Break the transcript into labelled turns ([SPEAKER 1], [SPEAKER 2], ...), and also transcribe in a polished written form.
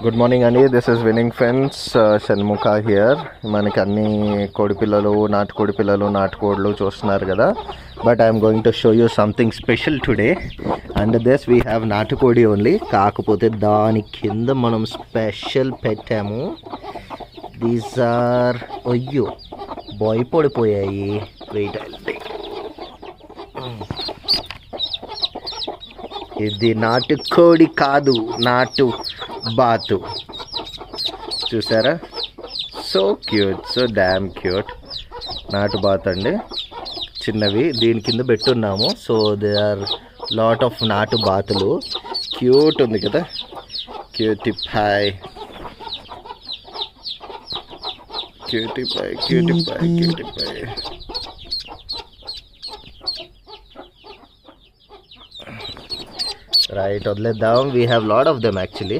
[SPEAKER 1] Good morning అండి. This is winning friends, Shanmukha here. మనకి అన్ని కోడిపిల్లలు, నాటుకోడి పిల్లలు, నాటుకోడులు చూస్తున్నారు కదా. But I'm going to show you something special today. And this we have నాటుకోడి ఓన్లీ. కాకపోతే దాని కింద మనం స్పెషల్ పెట్టాము. దీస్ ఆర్ అయ్యో బాయ్ పడిపోయాయి. వెయిట్ అంటే ఇది నాటుకోడి కాదు, నాటు బాతు. చూసారా, so cute, so damn cute. నాటు బాత్ అండి, చిన్నవి. దీని కింద పెట్టున్నాము. So they are lot of నాటు బాతులు. క్యూట్ ఉంది కదా, క్యూటీ పాయ్, క్యూటీ పాయ్, క్యూటీ పాయ్, క్యూటీ పాయ్. రైట్, వదిలేద్దాం. We have lot of them actually.